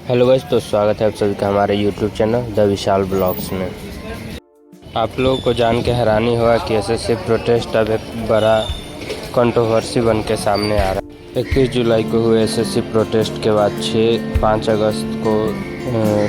Hello guys, तो स्वागत है आप सभी का हमारे YouTube channel the Vishal blogs में। आप लोगों को जान के हैरानी होगा कि एसएससी प्रोटेस्ट अब एक बड़ा कंट्रोवर्सी बन के सामने आ रहा है। 21 जुलाई को हुए एसएससी प्रोटेस्ट के बाद 5 अगस्त को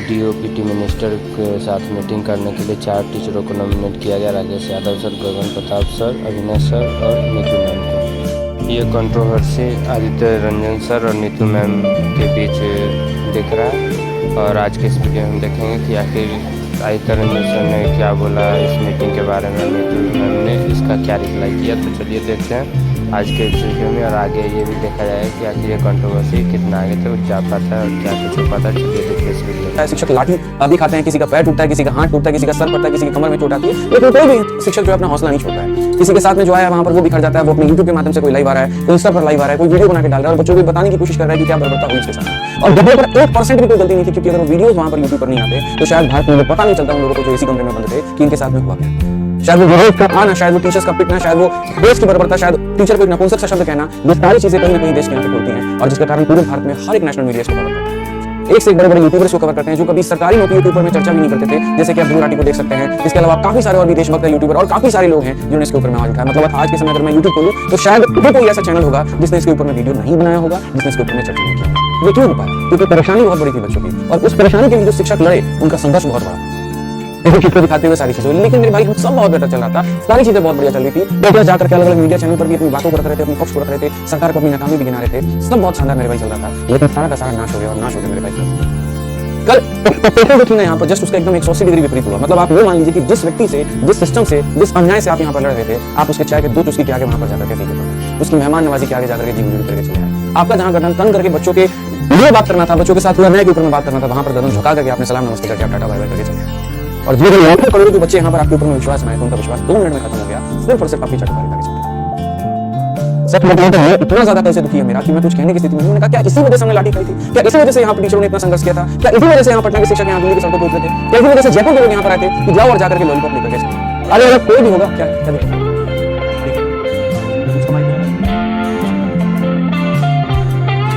डीओपीटी मिनिस्टर के साथ मीटिंग करने के लिए 4 टीचरों को नॉमिनेट किया गया। राजेश यादव सर, गगन प्रताप सर, अभिनय सर और नीतू मैम को। ये कंट्रोवर्सी आदित्य रंजन सर और नीतू मैम के बीच दिख रहा है और आज के इस वीडियो में हम देखेंगे कि आखिर आदित्य रंजन सर ने क्या बोला इस मीटिंग के बारे में, नीतू मैम ने इसका क्या रिप्लाई किया। तो चलिए देखते हैं आज के इस वीडियो में और आगे ये भी देखा जाएगा कि आखिर ये कंट्रोवर्सी कितना आगे तक जा पाता है और क्या कुछ हो पाता है। चलिए देखिए इस वीडियो में। शिक्षक लाठी भी खाते हैं, किसी का पैर टूटता है, किसी का हाथ टूटता है, किसी का सर पड़ता है, किसी की कमर में चोट आती है, लेकिन कोई भी शिक्षक जो है अपना हौसला नहीं छोड़ता है। किसी के साथ में जो है वहां पर वो बिखर जाता है, वो अपने यूट्यूब के माध्यम से कोई लाइव आ रहा है, कोई इंस्टा पर लाइव आ रहा है, कोई वीडियो बना के डाल रहा है और बच्चों को बताने की कोशिश कर रहा है कि क्या बर्बरता हुई इसके साथ। और जब पर 1% भी कोई गलती नहीं थी, क्योंकि अगर वो वीडियोस वहां पर यूट्यूब पर नहीं आते तो शायद भारत में पता नहीं चलता उन लोगों को जो इसी कमरे में बंद थे कि इनके साथ में हुआ क्या। शायद वो विरोध का आना, शायद वो टीचर्स का पिटना, शायद वो देश की बर्बरता, शायद टीचर को एक नपुंसक सा शब्द कहना, ये सारी चीजें कहीं ना कहीं देश के अंदर होती हैं और जिसके कारण पूरे भारत में हर एक नेशनल मीडिया इसको कवर करता है। एक से एक बड़े बड़े यूट्यूबर्स को कवर करते हैं जो कभी सरकारी नौकरी के ऊपर में चर्चा भी नहीं करते थे, जैसे कि आप ध्रुव राठी को देख सकते हैं। इसके अलावा काफी सारे और भी देशभक्त यूट्यूबर और काफी सारे लोग हैं जिन्होंने इसके ऊपर में आवाज उठाया। मतलब आज के समय अगर मैं यूट्यूब खोलूं तो शायद कोई ऐसा चैनल होगा जिसने इसके ऊपर में वीडियो नहीं बनाया होगा, जिसने इसके ऊपर में चर्चा नहीं किया। ये क्यों हो पाया? क्योंकि परेशानी बहुत बड़ी थी बच्चों की और उस परेशानी के लिए जो शिक्षक लड़े उनका संघर्ष बहुत बड़ा। चित्र दिखाते हुए सारी चीजें, लेकिन मेरे भाई हम सब बहुत बेहतर चल रहा था, सारी चीजें बहुत बढ़िया चल रही थी। बेटा जाकर के अलग अलग मीडिया चैनल पर भी अपनी बातों को रख रहे थे, अपनी पक्ष को रख रहे थे, सरकार को अपनी नाकामी भी गिना रहे थे, सब बहुत शानदार मेरे भाई चल रहा था। लेकिन सारा का सारा नाश हो गया और नाश हो गया मेरे भाई। कल पेपर देखी ना यहाँ पर जस्ट उसका एकदम 180 डिग्री विपरीत हुआ। मतलब आप ये मान लीजिए कि जिस व्यक्ति से, जिस सिस्टम से, जिस अन्याय से आप यहाँ पर लड़ रहे थे, आप उसके चाय के 2 चुस्की के आगे वहां पर जाकर के फीके, उसकी मेहमान नवाजी के आगे जाकर के जीवन जुड़ करके चले आए। आपका जहां गर्दन तंग करके बच्चों के लिए बात करना था, बच्चों के साथ हुआ अन्याय के ऊपर में बात करना था, वहां पर गर्दन झुका करके आपने सलाम नमस्ते करके आप टाटा बाय बाय करके चले आए। और जो लाखों करोड़ों जो बच्चे यहाँ पर आपके ऊपर में विश्वास बनाए थे, उनका विश्वास 2 मिनट में खत्म हो गया, सिर्फ और सिर्फ आपकी चटकारी करके। सच बताऊं तो मैं इतना ज्यादा कैसे दुखी है मेरा कि मैं कुछ कहने की स्थिति में। उन्होंने कहा क्या इसी वजह से हमने लाठी खाई थी? क्या इसी वजह से यहाँ पर टीचरों ने इतना संघर्ष किया था? क्या इसी वजह से यहाँ पटना के शिक्षक यहाँ दिल्ली की सड़कों पर उतरे थे? क्या इसी वजह से जयपुर के लोग यहाँ पर आए थे कि जाओ और जाकर के लॉलीपॉप लेकर के चलो? अरे अगर कोई भी होगा क्या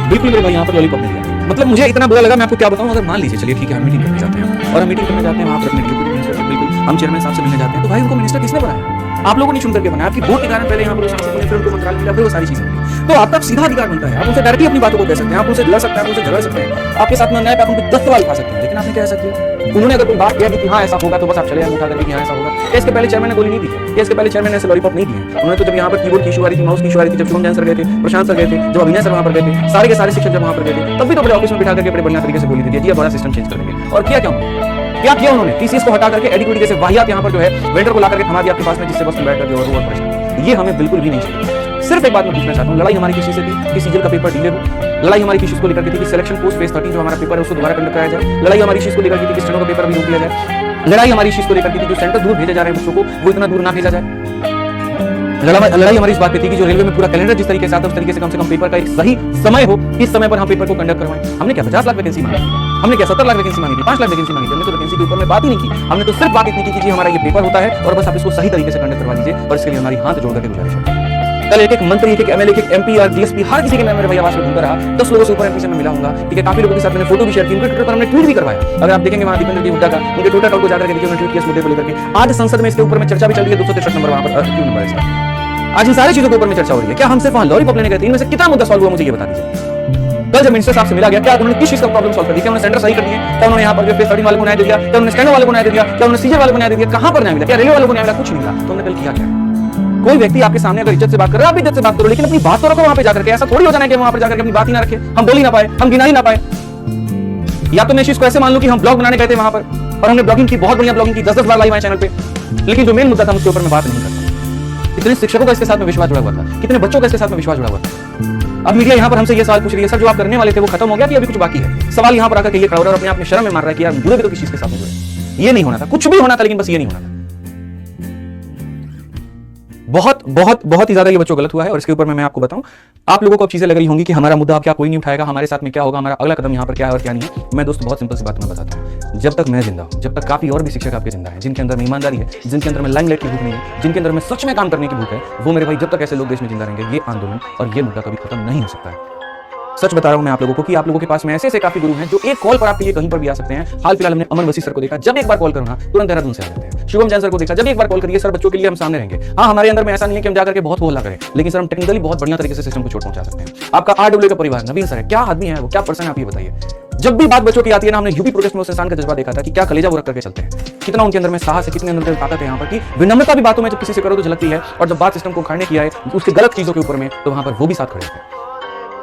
बिल्कुल मेरे भाई यहाँ पर लॉलीपॉप नहीं दिया। मतलब मुझे इतना बुरा लगा, मैं आपको क्या बताऊं। अगर मान लीजिए, चलिए ठीक है, हम मीटिंग करने जाते हैं और हम मीटिंग करने जाते हैं वहां पर अपने डिप्टी मिनिस्टर, बिल्कुल हम चेयरमैन साहब से मिलने जाते हैं, तो भाई उनको मिनिस्टर किसने बनाया? आप लोगों ने चुन करके बनाया। आपकी वोट के कारण पहले यहाँ पर सांसद बने, फिर उनको मंत्रालय मिला, फिर वो सारी चीजें मिली। तो आपका सीधा अधिकार बनता है, आप उनसे डायरेक्टली अपनी बातों को कह सकते हैं, आप उनसे लड़ सकते हैं, आप उनसे झगड़ सकते हैं, आपके साथ में अन्याय पे आप उनके 10 सवाल उठा सकते हैं। लेकिन आपने क्या ऐसा किया? उन्होंने अगर कोई बात किया कि हाँ ऐसा होगा, तो बस आप चले जाए उठा करके कि हाँ ऐसा होगा। इसके पहले चेयरमैन ने गोली नहीं दी, इसके पहले चेयरमैन ने ऐसे लॉलीपॉप नहीं दिए। उन्होंने तो जब यहाँ पर कीबोर्ड की इशू आ रही थी, माउस की इशू आ रही थी, जब शुभम जैन सर गए थे, प्रशांत सर गए थे, जब अभिनय सर वहां पर गए थे, सारे के सारे शिक्षक जब वहां पर गए थे, तब भी तो बड़े ऑफिस में बिठा करके बड़े बढ़िया तरीके से गोली दे दी, बड़ा सिस्टम चेंज कर देंगे। और किया क्या किया उन्होंने? टीसीएस को हटा करके एडिक्विटी जैसे वाहियात यहाँ पर जो है वेंडर को ला करके थमा दिया आपके पास में, जिससे बस में बैठ करके और वो परेशान। ये हमें बिल्कुल भी नहीं चाहिए। सिर्फ एक बात मैं पूछना चाहता हूँ, लड़ाई हमारी किसी से थी कि सीजल का पेपर डिले हो? लड़ाई हमारी किसी को लेकर के थी कि सिलेक्शन पोस्ट फेज 13 जो हमारा पेपर है उसको दोबारा कंडक्ट कराया जाए? लड़ाई हमारी चीज को लेकर के थी कि स्टेनो का पेपर भी रोक दिया जाए? लड़ाई हमारी चीज को लेकर के थी जो सेंटर दूर भेजे जा रहे हैं बच्चों को, वो इतना दूर ना भेजा जाए? लड़ाई हमारी इस बात पे थी कि जो रेलवे में पूरा कैलेंडर जिस तरीके से आता है उस तरीके से कम पेपर का एक सही समय हो, इस समय पर हम पेपर को कंडक्ट करवाएं। हमने क्या 50 लाख वैकेंसी मांगी? हमने क्या 70 लाख वैकेंसी मांगी थी? 5 लाख वैकेंसी मांगी थी? हमने तो वैकेंसी के ऊपर में बात ही नहीं की। हमने तो सिर्फ बात इतनी की कि हमारा ये पेपर होता है और बस आप इसको सही तरीके से कंडक्ट करवा लीजिए, और इसके लिए हमारी हाथ जोड़ करके गुजारिश है। कल एक मंत्री, एक एमएलए, एक एमपी और डीएसपी, हर किसी के मैं मेरे भैया आवाज में ढूंढ रहा 10 लोगों से ऊपर एमपी से मैं मिला हूंगा, ठीक है। काफी लोगों के साथ मैंने फोटो भी शेयर की, उनके ट्विटर पर हमने ट्वीट भी करवाया। अगर आप देखेंगे वहां दीपेंद्र जी हुड्डा का, उनके ट्विटर अकाउंट को जाकर के देखिए, उन्होंने ट्वीट किया इस मुद्दे को लेकर के। आज संसद में इसके ऊपर में चर्चा भी चल रही है, 263 नंबर वहां पर क्यों नंबर है। आज इन सारी चीजों के ऊपर में चर्चा हो रही है। क्या हम सिर्फ वहां लॉलीपॉप लेने गए थे? इनमें से कितना मुद्दा सॉल्व हुआ मुझे ये बता दीजिए। कल जब मिनिस्टर साहब से मिला गया, क्या उन्होंने किस चीज का प्रॉब्लम सॉल्व कर दिया? क्या उन्होंने सेंटर सही कर दिया? क्या उन्होंने यहाँ पर जो फेस 13 वाले को न्याय दे दिया? क्या उन्होंने स्टेनो वाले को न्याय दे दिया? क्या उन्होंने सीजर वाले को न्याय दे दिया? कहां पर न्याय मिला? क्या रेलवे वालों को न्याय मिला? कुछ नहीं मिला। तो उन्होंने कल किया क्या? कोई व्यक्ति आपके सामने अगर इज्जत से बात कर रहा है, आप भी इज्जत से बात करो, लेकिन अपनी बात तो रखो वहां पे जाकर के। ऐसा थोड़ी हो जाना है कि वहां पर जाकर के अपनी बात ही ना रखे, हम बोल ही ना पाए, हम गिना ही ना पाए। या तो मैं इस चीज को ऐसे मान लूं कि हम ब्लॉग बनाने गए थे वहां पर और हमने ब्लॉगिंग की, बहुत बढ़िया ब्लॉगिंग की, 10-10 बार लाइव आए चैनल पे, लेकिन जो मेन मुद्दा था उसके ऊपर मैं बात नहीं करता। कितने शिक्षकों का इसके साथ में विश्वास जुड़ा हुआ था, कितने बच्चों का इसके साथ में विश्वास जुड़ा हुआ था। अब मीडिया यहाँ पर हमसे ये सवाल पूछ रही है, सर जो आप करने वाले थे वो खत्म हो गया कि अभी कुछ बाकी है? सवाल यहाँ पर आकर के ये खड़ा हो रहा है और अपने आप में शर्म में मार रहा है कि यार जुड़े भी तो किस चीज के साथ में जुड़े। ये नहीं होना था, कुछ भी होना था, लेकिन बस ये नहीं होना था। बहुत बहुत बहुत ही ज्यादा ये बच्चों गलत हुआ है। और इसके ऊपर मैं आपको बताऊं, आप लोगों को अब चीजें लग रही होंगी कि हमारा मुद्दा अब क्या कोई नहीं उठाएगा, हमारे साथ में क्या होगा, हमारा अगला कदम यहाँ पर क्या है और क्या नहीं है। मैं दोस्त बहुत सिंपल सी बात मैं बताता हूँ, जब तक मैं जिंदा हूँ, जब तक काफी और भी शिक्षक आपके जिंदा है, जिनके अंदर में ईमानदारी है, जिनके अंदर में लाइमलाइट की भूख नहीं है, जिनके अंदर में सच में काम करने की भूख है, वो मेरे भाई जब तक ऐसे लोग देश में जिंदा रहेंगे, ये आंदोलन और ये मुद्दा कभी खत्म नहीं हो सकता है। सच बता रहा हूं मैं आप लोगों को कि आप लोगों के पास में ऐसे काफी गुरु हैं जो एक कॉल पर आपके लिए कहीं पर भी आ सकते हैं। हाल फिलहाल हमने अमन वसी सर को देखा, जब एक बार कॉल करो ना तुरंत देहरादून से आ जाते हैं। शुभम जैन सर को देखा, जब एक बार कॉल करिए सर बच्चों के लिए हम सामने रहेंगे। हाँ, हमारे अंदर में ऐसा नहीं है कि हम जाकर के बहुत हल्ला करें, लेकिन सर हम टेक्निकली बहुत बढ़िया तरीके से सिस्टम को चोट पहुंचा सकते हैं। आपका आरडब्ल्यू का परिवार नवीन सर है, क्या आदमी है वो, क्या पर्सन है, आप ये बताइए। जब भी बात बच्चों की आती है ना, हमने यूपी प्रोटेस्ट में उस इंसान का जज्बा देखा था कि क्या कलेजा वो रख करके चलते हैं, कितना उनके अंदर में साहस है, कितने अंदर में ताकत है यहाँ पर कि विनम्रता भी बातों में जब किसी से करो तो झलकती है, और जब बात सिस्टम को उखाड़ने की आए उसके गलत चीजों के ऊपर में तो वहां पर वो भी साथ खड़े होते हैं।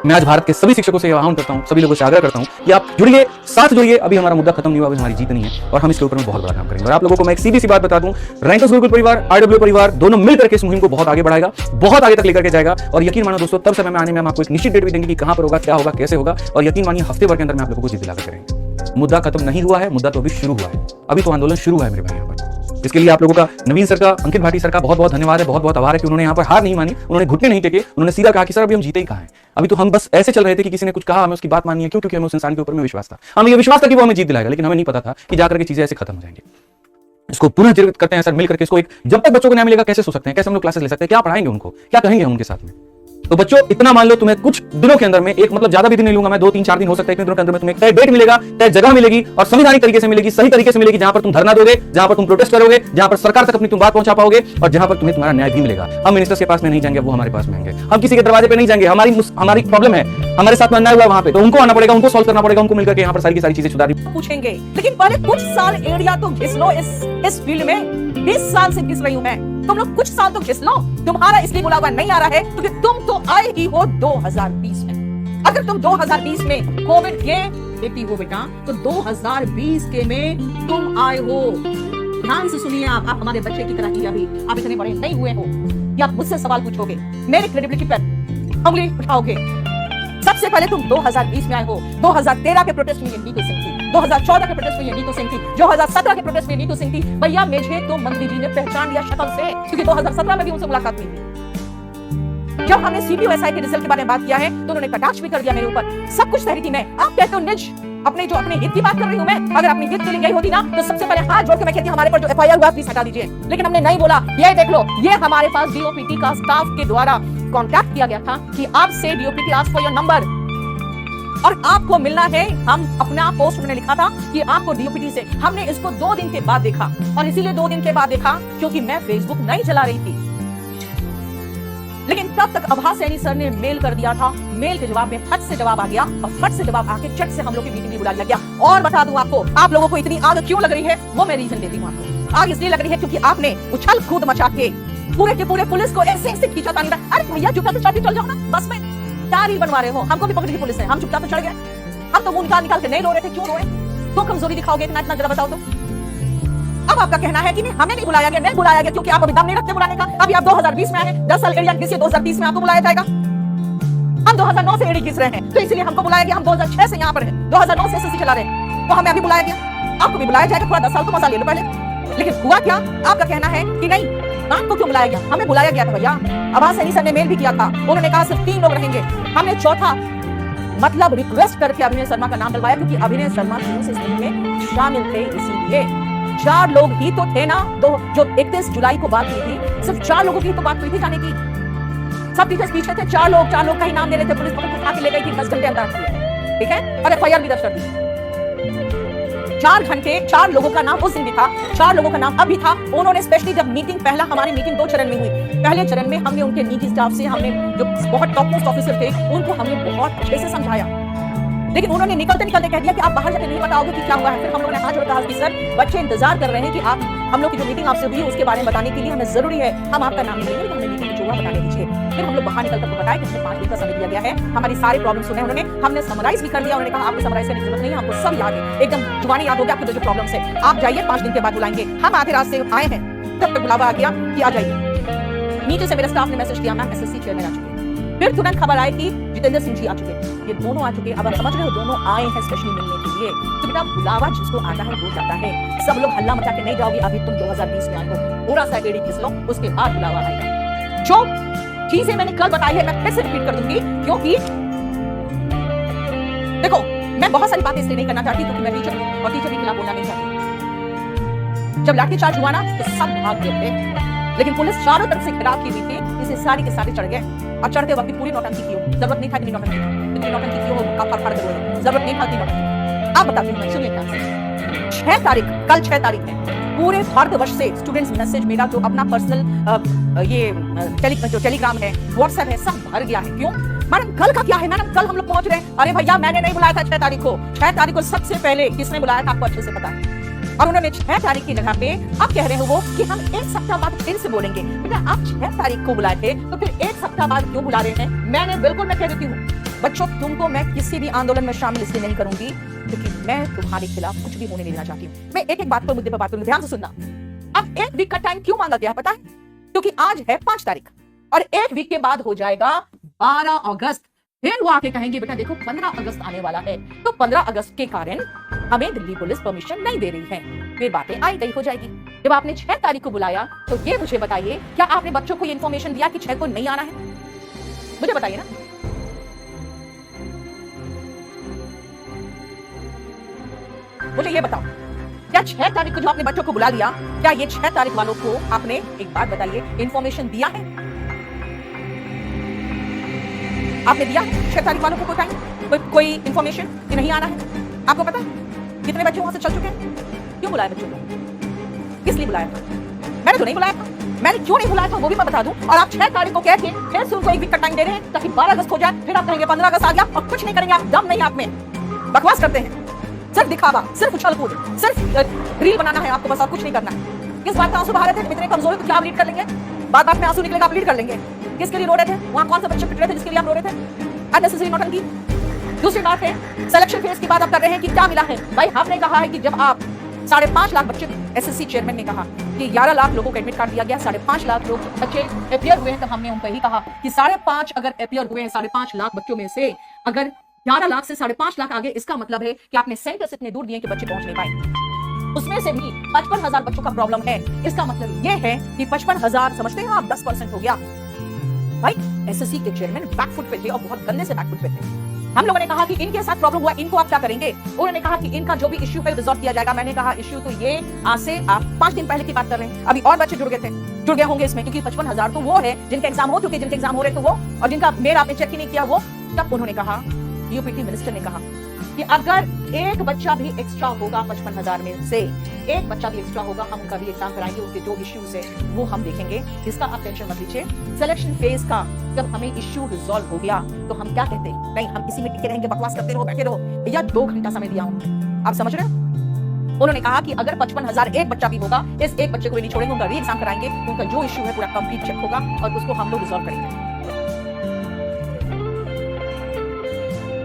मैं आज भारत के सभी शिक्षकों से आह्वान करता हूं, सभी लोगों से आग्रह करता हूं कि आप जुड़िए, साथ जुड़िए। अभी हमारा मुद्दा खत्म नहीं हुआ, अभी हमारी जीत नहीं है और हम इसके ऊपर में बहुत बड़ा काम करेंगे। और आप लोगों को मैं एक सीधी सी बात बता दूं, रैंकर्स गुरुकुल परिवार, आरडब्ल्यू परिवार दोनों मिलकर के इस मुहिम को बहुत आगे बढ़ाएगा, बहुत आगे तक लेकर के जाएगा। और यकीन मानो दोस्तों, तब समय में आने में हम आपको एक निश्चित डेट भी देंगे कि कहां पर होगा, क्या होगा, कैसे होगा। और यकीन मानिए हफ्ते भर के अंदर में आप लोगों को जीत दिलाकर करेंगे। मुद्दा खत्म नहीं हुआ है, मुद्दा तो अभी शुरू हुआ है, अभी तो आंदोलन शुरू हुआ है मेरे भाई। यहाँ पर इसके लिए आप लोगों का, नवीन सर का, अंकित भाटी सर का बहुत बहुत धन्यवाद है, बहुत बहुत आभार है कि उन्होंने यहाँ पर हार नहीं मानी, उन्होंने घुटने नहीं टेके, उन्होंने सीधा कहा कि सर अभी हम जीते ही कहाँ हैं। अभी तो हम बस ऐसे चल रहे थे कि किसी ने कुछ कहा, हमें उसकी बात माननी है, क्यों? क्योंकि हमें उस इंसान के ऊपर में विश्वास था, हमें ये विश्वास था कि वो हमें जीत दिलाएगा, लेकिन हमें नहीं पता था कि जाकर के चीजें ऐसे खत्म हो जाएंगी। इसको पुनः जीवित करते हैं सर मिलकर के इसको एक, जब तक बच्चों को न्याय मिलेगा कैसे सो सकते हैं, कैसे हम लोग क्लासेस ले सकते हैं, क्या पढ़ाएंगे उनको, क्या कहेंगे हम उनके साथ में। तो बच्चों इतना मान लो, तुम्हें कुछ दिनों के अंदर में, एक मतलब ज्यादा भी दिन नहीं लूंगा मैं, 2 3 4 दिन हो सकता है, इतने दिनों के अंदर में तुम्हें तय डेट मिलेगा, तय जगह मिलेगी और संवैधानिक तरीके से मिलेगी, सही तरीके से मिलेगी, जहां पर तुम धरना दोगे, जहां पर तुम प्रोटेस्ट करोगे, जहां पर सरकार तक अपनी तुम बात पहुंचा पाओगे और जहां पर तुम्हें तुम्हारा न्याय भी मिलेगा। हम मिनिस्टर्स के पास में नहीं जाएंगे, वो हमारे पास में आएंगे। हम किसी के दरवाजे पे नहीं जाएंगे, हमारी प्रॉब्लम है, हमारे साथ में अन्याय हुआ वहां पे, तो उनको आना पड़ेगा, उनको सॉल्व करना पड़ेगा, उनको मिलकर के यहाँ पर सारी की सारी चीजें सुधारनी पूछेंगे। लेकिन पहले कुछ साल एरिया तो घिस लो इस फील्ड में। 20 साल से घिस रही हूं मैं, तुम लोग कुछ साल तो घिस लो। तुम्हारा इसलिए बुलावा नहीं आ रहा है क्योंकि तुम तो आए ही हो 2020 में। अगर तुम 2020 में कोविड के बेटी हो बेटा, तो 2020 के में तुम आए हो। ध्यान से सुनिए, आप हमारे बच्चे की तरह ही अभी आप इतने बड़े नहीं हुए हो कि आप मुझसे सवाल पूछोगे, मेरी क्रेडिबिलिटी पर उंगली उठाओगे। सबसे पहले तुम 2020 में आए हो। 2013 के प्रोटेस्ट में ये नीतू सिंह थी, 2014 के प्रोटेस्ट में ये नीतू सिंह थी, 2017 के प्रोटेस्ट में नीतू सिंह थी। भैया मुझे तो मंत्री जी ने पहचान लिया शक्ल से, क्योंकि 2017 में भी उनसे मुलाकात हुई थी। जब हमने सीपीओएसआई के रिजल्ट के बारे में बात किया है तो उन्होंने कटाक्ष भी कर दिया मेरे ऊपर। सब कुछ सही थी मैं, आप कहते हो निज अपने हित की बात कर रही हूं मैं। अगर अपने हित के लिए गई होती ना तो सबसे पहले हाथ जोड़ के मैं कहती हमारे पर जो एफआईआर हुआ प्लीज हटा दीजिए, लेकिन हमने नहीं बोला। ये देख लो, ये हमारे पास डीओपीटी का स्टाफ के द्वारा कांटेक्ट किया गया था कि आपसे DOPT ask for your number और आपको मिलना है। हम अपना पोस्ट में लिखा था कि आपको डीओपीटी से, हमने इसको 2 दिन के बाद देखा और इसीलिए 2 दिन के बाद देखा क्योंकि मैं फेसबुक नहीं चला रही थी। लेकिन तब तक आभास सैनी सर ने मेल कर दिया था, मेल के जवाब में फट से जवाब आ गया और फट से जवाब आके चट से हम लोग की मीटिंग भी बुला लिया गया। और बता दूं आपको, आप लोगों को इतनी आग क्यों लग रही है वो मैं रीजन देती हूं आपको। आग इसलिए लग रही है क्योंकि आपने उछल कूद मचा के पूरे के पूरे पुलिस को ऐसे खींचा तानी। अरे भैया चुपचाप तो चल जाओ ना, बस में क्या रील बनवा रहे हो, हमको भी पकड़ की पुलिस है, हम चुपचाप तो चढ़ गए। हम तो मुंह निकाल के नहीं रो रहे थे, क्यों रोए? तो कमजोरी दिखाओगे इतना जरा बताओ तो। अब आपका कहना है कि नहीं हमें नहीं बुलाया गया क्योंकि आप अभी दम नहीं रखते बुलाने का। अभी आप 2020 में आए हैं, 10 साल एरिया घिसे, 2030 में आपको बुलाया जाएगा। हम 2009 से एडी घिस रहे हैं तो इसलिए हमको बुलाया गया। हम 2006 से यहाँ पर हैं, 2009 से एसएससी चला रहे हैं, तो हमें अभी बुलाया गया। आपको भी बुलाया जाएगा, थोड़ा 10 साल तो मजा ले लो पहले। लेकिन हुआ क्या, आपका कहना है कि नहीं आपको क्यों बुलाया गया? हमें बुलाया गया था भैया। आभास सैनी सर ने मेल भी किया था, उन्होंने कहा सिर्फ 3 लोग रहेंगे। हमने चौथा मतलब रिक्वेस्ट करके अभिनय शर्मा का नाम डलवाया क्योंकि अभिनय शर्मा शुरू से इस में शामिल थे, इसीलिए 4 लोग ही तो थे ना। जो 31 जुलाई को बात हुई थी, सिर्फ 4 लोगों की तो बात हुई थी जाने की। सब टीचर्स पीछे थे, 4 लोग का ही नाम ले रहे थे। पुलिस पकड़ उठा के ले गई थी 10 घंटे अंदर, ठीक है, और एफआईआर भी दर्ज कर दी। 4 घंटे 4 लोगों का नाम उस दिन भी था, 4 लोगों का नाम अभी था। उन्होंने स्पेशली जब मीटिंग, पहला हमारी मीटिंग 2 चरण में हुई। पहले चरण में हमने उनके निजी स्टाफ से, हमने जो बहुत टॉप मोस्ट ऑफिसर थे उनको हमने बहुत अच्छे से समझाया, लेकिन उन्होंने निकलते कह दिया कि आप बाहर जाके नहीं बताओगे कि क्या हुआ है। फिर हम लोगों ने हाथ जोड़ कहा कि सर बच्चे इंतजार कर रहे हैं कि आप, हम लोग की जो मीटिंग आपसे हुई उसके बारे में बताने के लिए हमें जरूरी है, हम आपका नाम नहीं लेंगे, हमें मीटिंग में जो हुआ बताने दीजिए। फिर हम लोग बाहर निकल कर बताया कि हमें 5 दिन का समय दिया गया है, हमारी सारी प्रॉब्लम सुने उन्होंने, हमने समराइज भी कर दिया। उन्होंने कहा आपको समराइज करने की जरूरत नहीं है, आपको सब याद है, एकदम जुबानी याद हो गया आपको जो प्रॉब्लम है। आप जाइए, 5 दिन के बाद बुलाएंगे। हम आधे रात से आए हैं, तब तक बुलावा आ गया कि आ जाइए। नीचे से मेरे स्टाफ ने मैसेज किया, मैम एसएससी चेयरमैन आ चुके हैं। फिर तुरंत खबर आई कि जितेंद्र सिंह जी आ चुके हैं। ये दोनों आ चुके हैं। अब आप समझ रहे हो, दोनों आए हैं स्पेशली मिलने के लिए। तो बेटा बुलावा जिसको आता है वो जाता है। सब लोग हल्ला मचा के नहीं जाओगे, अभी तुम 2020 में आए हो, पूरा सा एडी घिस लो, उसके बाद बुलावा आएगा। जो चीजें मैंने कल बताई है मैं फिर से रिपीट कर दूंगी, क्योंकि देखो मैं बहुत सारी बातें इसलिए नहीं करना चाहती क्योंकि मैं टीचर हूं और टीचर के खिलाफ बोलना नहीं चाहती। जब लाठीचार्ज हुआ ना तो सब भाग गए थे, लेकिन पुलिस चारों तरफ से घिराव की हुई थी, इसे सारी के सारे चढ़ गए और चढ़ते वक्त पूरी नौटंकी की हो, जरूरत नहीं था इतनी नौटंकी की हो, आप फड़ दे रहे हो, जरूरत नहीं था इतनी नौटंकी। आप बताती हूँ, सुनिए ध्यान से। 6 तारीख, कल 6 तारीख है, पूरे भारतवर्ष से स्टूडेंट्स मैसेज, मेरा जो अपना पर्सनल जो टेलीग्राम है, व्हाट्सएप है, सब भर गया है। क्यों मैडम, कल का क्या है मैडम? कल हम लोग पहुंच रहे हैं। अरे भैया, मैंने नहीं बुलाया था 6 तारीख को। 6 तारीख को सबसे पहले किसने बुलाया था आपको अच्छे से पता है। और उन्होंने 6 तारीख की जगह पे आप कह रहे हो वो कि हम 1 सप्ताह बाद फिर से बोलेंगे। बेटा, आप 6 तारीख को बुलाए थे तो फिर 1 सप्ताह बाद क्यों बुला रहे हैं? मैं कह देती हूँ बच्चों, तुमको मैं किसी भी आंदोलन में शामिल इसलिए नहीं करूंगी क्योंकि मैं तुम्हारे खिलाफ कुछ भी होने नहीं देना चाहती हूँ। मैं एक बात पर, मुद्दे पर बात करूंगी, ध्यान से सुनना। अब 1 वीक का टाइम क्यों मांगा गया है पता है? क्योंकि आज है 5 तारीख और 1 वीक के बाद हो जाएगा 12 अगस्त। फिर वो आके कहेंगे बेटा देखो 15 अगस्त आने वाला है, तो 15 अगस्त के कारण हमें दिल्ली पुलिस परमिशन नहीं दे रही है। फिर बातें आई गई हो जाएगी। जब आपने 6 तारीख को बुलाया तो ये मुझे बताइए, क्या आपने बच्चों को ये इन्फॉर्मेशन दिया कि 6 को नहीं आना है? मुझे बताइए ना। मुझे ये बताओ, क्या 6 तारीख को जो आपने बच्चों को बुला लिया, क्या ये 6 तारीख वालों को आपने, एक बात बताइए, इन्फॉर्मेशन दिया है? आपने दिया 6 तारीख वालों को कोई इन्फॉर्मेशन कि नहीं आना है? आपको पता है कितने बच्चे वहां से चल चुके हैं? क्यों बुलाया बच्चों को? किस लिए बुलाया था? मैंने तो नहीं बुलाया था। मैंने क्यों नहीं बुलाया था वो भी मैं बता दूं। और आप 6 तारीख को कह के फिर से उनको 1 वीक का टाइम दे रहे हैं ताकि 12 अगस्त हो जाए। फिर आप कहेंगे 15 अगस्त आ गया और कुछ नहीं करेंगे। आप दम नहीं आप में, बकवास करते हैं, सिर्फ दिखावा, सिर्फ उछल कूद, सिर्फ रील बनाना है आपको, बस और कुछ नहीं करना है। किस बात का आंसू बहा रहे थे? इतने कमजोर तो क्या आप लीड कर लेंगे? बात बात में आंसू निकलेगा, आप लीड कर लेंगे। किसके लिए रो रहे थे? वहां कौन सा बच्चे पिट रहे थे जिसके लिए आप रो रहे थे? अननेसेसरी नौटंकी। दूसरी बात है, सिलेक्शन फेज की बात आप कर रहे हैं कि क्या मिला है। भाई, हमने कहा है कि जब आप 5.5 लाख बच्चे, एसएससी चेयरमैन ने कहा कि 11 लाख लोगों को एडमिट कार्ड दिया गया, 5.5 लाख लोग बच्चे अपियर हुए हैं, तब हमने उनको यही कहा कि 5.5 अगर अपियर हुए हैं 5.5 लाख बच्चों में से, अगर 11 लाख से 5.5 लाख आगे, इसका मतलब है कि आपने सेंटर्स इतने दूर दिए कि बच्चे पहुंच नहीं पाए। उसमें से भी 55,000 बच्चों का प्रॉब्लम है। इसका मतलब यह है कि 55,000, समझते हैं आप, 10% हो गया। भाई, एसएससी के चेयरमैन बैकफुट पे थे और बहुत गंदे से बैकफुट पे थे। हम लोगों ने कहा कि इनके साथ प्रॉब्लम हुआ, इनको आप क्या करेंगे? उन्होंने कहा कि इनका जो भी इश्यू है रिजॉल्व किया जाएगा। मैंने कहा इश्यू तो ये आज से आप 5 दिन पहले की बात कर रहे हैं, अभी और बच्चे जुड़ गए होंगे इसमें, क्योंकि 55,000 तो वो है जिनके एग्जाम हो चुके, जिनके एग्जाम हो रहे तो वो, और जिनका मेल आपने चेक ही नहीं किया वो। तब उन्होंने कहा, यूपीटी मिनिस्टर ने कहा कि अगर एक बच्चा भी एक्स्ट्रा होगा 55,000 में से, एक बच्चा भी एक्स्ट्रा होगा, हम उनका भी एग्जाम कराएंगे, उनके जो इश्यूज है वो हम देखेंगे। इसका आप टेंशन मत लीजिए। सिलेक्शन फेज का जब हमें इश्यू रिजॉल्व हो गया तो हम क्या कहते हैं? नहीं, हम इसी में टिके रहेंगे, बकवास करते रहो, बैठे रहो। भैया 2 घंटा समय दिया हूं, आप समझ रहे हैं? उन्होंने कहा कि अगर 55,000 एक बच्चा भी होगा, इस एक बच्चे को नहीं छोड़ेंगे, उनका री एग्जाम कराएंगे, उनका जो इश्यू है पूरा कंप्लीट चेक होगा और उसको हम लोग रिजॉल्व करेंगे।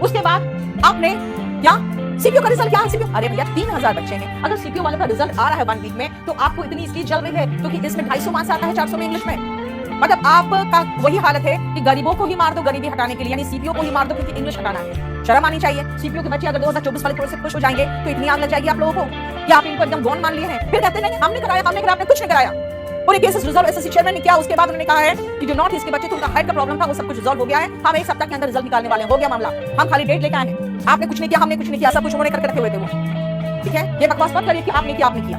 उसके बाद आपने क्या सीपीयू का रिजल्ट, क्या है सीपीयू? अरे भैया 3,000 बच्चे हैं, अगर सीपीयू वाले का रिजल्ट आ रहा है 1 वीक में, तो आपको इतनी इसलिए चल रही है क्योंकि इसमें 250 मार्क्स आता है 400 में इंग्लिश में। मतलब आपका वही हालत है कि गरीबों को ही मार दो गरीबी हटाने के लिए, यानी सीपीयू को ही मार दो क्योंकि इंग्लिश हटाना है। शर्म आनी चाहिए। सीपीयू के बच्चे अगर 2024 वाले थोड़े से खुश हो जाएंगे तो इतनी आग लग जाएगी आप लोगों को कि आप इनको एकदम गौन मान लिए हैं। फिर कहते नहीं हमने कराया, आपने कुछ नहीं कराया। पूरे केसेस रिजॉल्व एसएससी चेयरमैन ने किया। उसके बाद उन्होंने कहा है कि जो नॉर्थ ईस्ट के बच्चे थे उनका हाइट का प्रॉब्लम था, वो सब कुछ रिजॉल्व हो गया है, हम 1 सप्ताह के अंदर रिजल्ट निकालने वाले हैं। हो गया मामला, हम खाली डेट लेके आए हैं। आपने कुछ नहीं किया, हमने कुछ नहीं किया, सब कुछ उन्होंने करके रखे हुए थे वो। ठीक है, ये बकवास मत करिए कि आपने किया।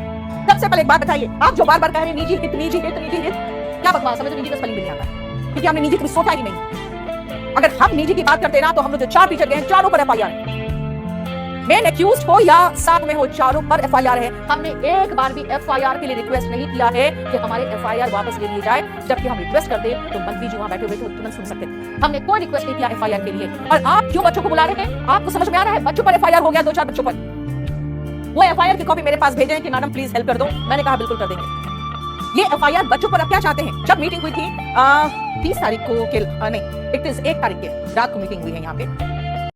सबसे पहले एक बात बताइए, आप जो बार-बार कह रहे हैं निजी हित, क्या बकवास? हमें तो निजी का स्पेलिंग भी नहीं आता क्योंकि हमने निजी कभी सोचा ही नहीं। अगर हम निजी की बात करते ना तो हम लोग जो 4 टीचर गए हैं, चारों पर एफआईआर, मेन एक्यूज्ड हो या साथ में हो, चारों पर एफआईआर है। हमने एक बार भी एफआईआर के लिए रिक्वेस्ट नहीं किया है कि हमारे एफआईआर वापस ले लिए जाए। जबकि हम रिक्वेस्ट करते तो मंत्री जी वहां बैठे हुए थे, तुरंत सुन सकते। हमने कोई रिक्वेस्ट नहीं किया एफआईआर के लिए। और आप क्यों बच्चों को बुला रहे हैं? आपको समझ में आ रहा है? बच्चों पर एफआईआर हो गया, 2-4 बच्चों पर। वो एफआईआर की कॉपी मेरे पास भेजे हैं कि मैडम प्लीज हेल्प कर दो। मैंने कहा बिल्कुल कर देंगे। ये एफआईआर बच्चों पर आप क्या चाहते हैं? जब मीटिंग हुई थी 30 तारीख को, नहीं 1 तारीख के रात को मीटिंग हुई है यहाँ पे,